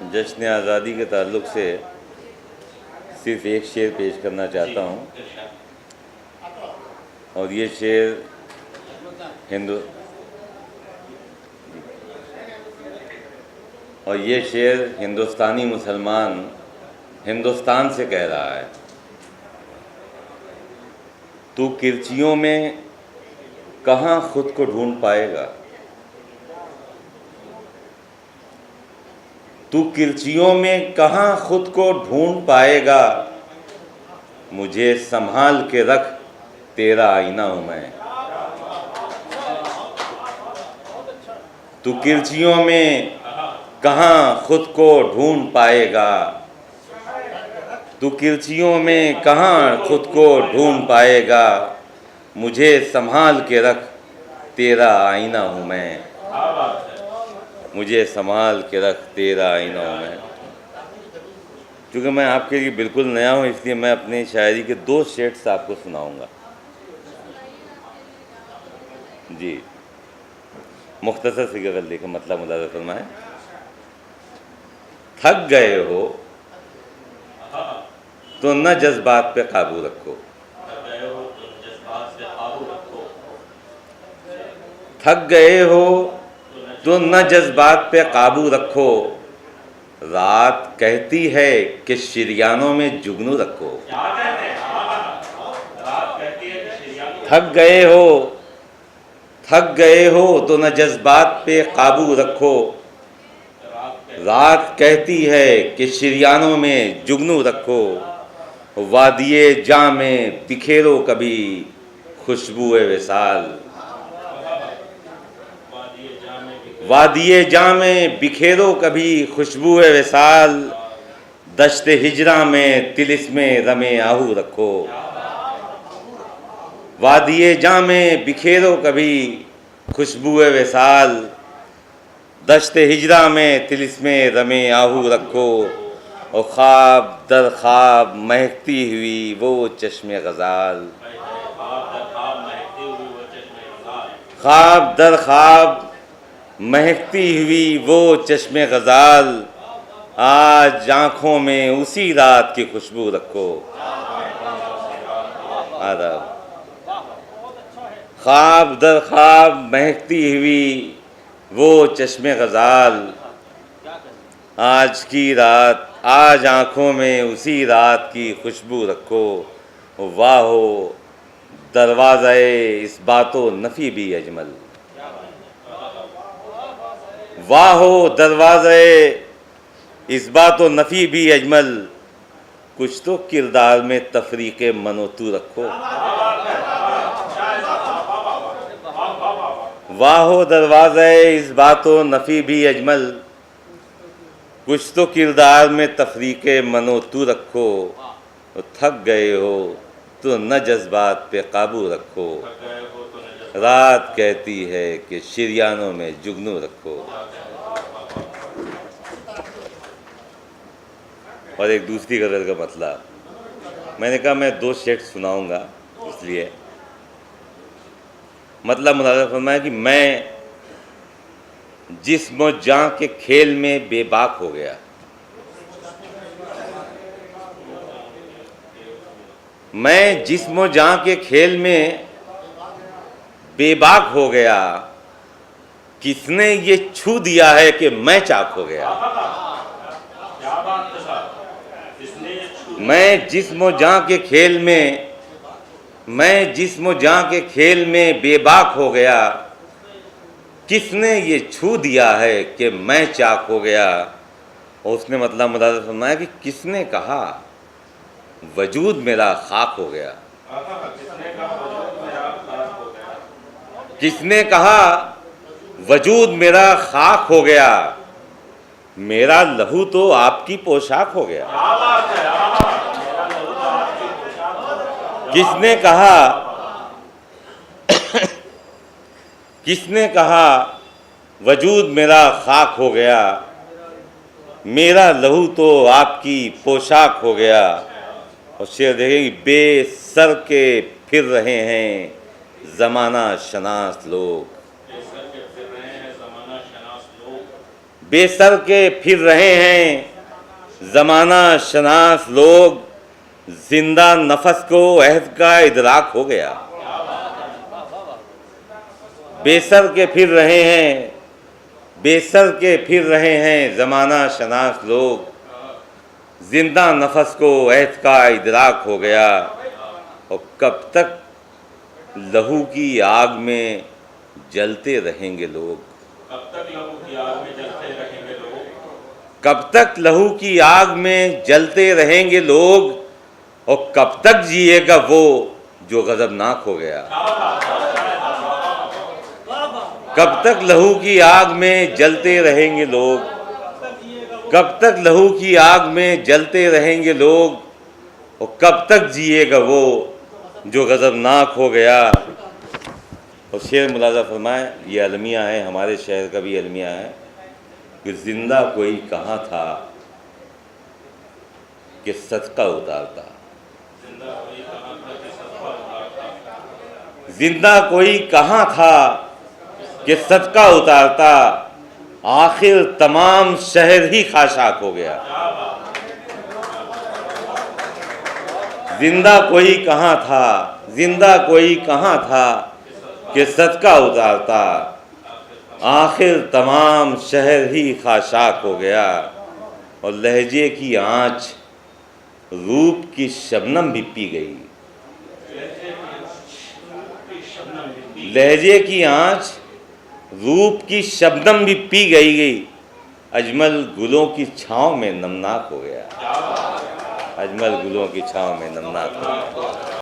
جشن آزادی کے تعلق سے صرف ایک شعر پیش کرنا چاہتا ہوں، اور یہ شعر ہندوستانی مسلمان ہندوستان سے کہہ رہا ہے۔ تو کرچیوں میں کہاں خود کو ڈھونڈ پائے گا، تو کرچیوں میں کہاں خود کو ڈھونڈ پائے گا، مجھے سنبھال کے رکھ تیرا آئینہ ہوں میں۔ تو کرچیوں میں کہاں خود کو ڈھونڈ پائے گا، تو کرچیوں میں کہاں خود کو ڈھونڈ پائے گا، مجھے سنبھال کے رکھ تیرا آئینہ ہوں میں، مجھے سنبھال کے رکھ تیرا آئینہ ہوں میں۔ کیونکہ میں آپ کے لیے بالکل نیا ہوں، اس لیے میں اپنی شاعری کے 2 شیٹس آپ کو سناؤں گا۔ جی، مختصر سی غزل دیکھیں، مطلب ملاحظہ فرمائیں۔ تھک گئے ہو تو نہ جذبات پہ قابو رکھو، تھک گئے ہو تو نہ جذبات پہ قابو رکھو، رات کہتی ہے کہ شریانوں میں جگنو رکھو۔ تھک گئے ہو تو نہ جذبات پہ قابو رکھو، رات کہتی ہے کہ شریانوں میں جگنو رکھو، وادی جاں میں بکھیرو کبھی خوشبو وصال، وادی جاں میں بکھیرو کبھی خوشبو وصال، دشت ہجراں میں طلسم رم آہو رکھو، وادی جاں میں بکھیرو کبھی خوشبو وصال، دشت ہجراں میں طلسم رم آہو رکھو، اور خواب در خواب مہکتی ہوئی وہ چشم غزال، خواب در خواب مہکتی ہوئی وہ چشم غزال، آج آنکھوں میں اسی رات کی خوشبو رکھو۔ آداب۔ خواب در خواب مہکتی ہوئی وہ چشم غزال، آج کی رات آج آنکھوں میں اسی رات کی خوشبو رکھو، واہ ہو دروازہ اثبات و نفی بھی اجمل، واہ ہو دروازہ اثبات و نفی بھی اجمل، کچھ تو کردار میں تفریق من و تو رکھو، واہ ہو دروازہ اثبات و نفی بھی اجمل، کچھ تو کردار میں تفریق من و تو رکھو، تھک گئے ہو تو نہ جذبات پہ قابو رکھو، رات کہتی ہے کہ شریانوں میں جگنو رکھو۔ اور ایک دوسری غزل کا مطلب، میں نے کہا میں 2 شیٹ سناؤں گا، اس لیے مطلب ملاحظہ فرمایا کہ میں جسم و جاں کے کھیل میں بے باک ہو گیا، میں جسم و جاں کے کھیل میں بے باک ہو گیا، کس نے یہ چھو دیا ہے کہ میں چاک ہو گیا، میں جسم و جاں کے کھیل میں بے باک ہو گیا، کس نے یہ چھو دیا ہے کہ میں چاک ہو گیا۔ اور اس نے مطلب ملاحظہ فرمایا کہ کس نے کہا وجود میرا خاک ہو گیا، کس نے کہا وجود میرا خاک ہو گیا، میرا لہو تو آپ کی پوشاک ہو گیا، کس نے کہا وجود میرا خاک ہو گیا، میرا لہو تو آپ کی پوشاک ہو گیا۔ اور شعر دیکھیں کہ بے سر کے پھر رہے ہیں زمانہ شناس لوگ، بے سر کے پھر رہے ہیں زمانہ شناس لوگ، زندہ نفس کو عہد کا ادراک ہو گیا۔ بے سر کے پھر رہے ہیں، بے سر کے پھر رہے ہیں زمانہ شناس لوگ، زندہ نفس کو عہد کا ادراک ہو گیا۔ اور کب تک لہو کی آگ میں جلتے رہیں گے لوگ، کب تک لہو کی آگ میں جلتے رہیں گے لوگ، اور کب تک جیے گا وہ جو غضبناک ہو گیا۔ کب تک لہو کی آگ میں جلتے رہیں گے لوگ، کب تک لہو کی آگ میں جلتے رہیں گے لوگ، اور کب تک جیے گا وہ جو غضبناک ہو گیا۔ اور شعر ملاحظہ فرمائیں، یہ المیہ ہے، ہمارے شہر کا بھی المیہ ہے کہ زندہ کوئی کہاں تھا کہ صدقہ اتارتا، زندہ کوئی کہاں تھا کہ صدقہ اتارتا، آخر تمام شہر ہی خاشاک ہو گیا۔ زندہ کوئی کہاں تھا، زندہ کوئی کہاں تھا کہ صدقہ اتارتا، آخر تمام شہر ہی خاشاک ہو گیا۔ اور لہجے کی آنچ روپ کی شبنم بھی پی گئی، لہجے کی آنچ روپ کی شبنم بھی پی گئی، اجمل گلوں کی چھاؤں میں نمناک ہو گیا، اجمل گلوں کی چھاؤں میں نمناک ہو گیا۔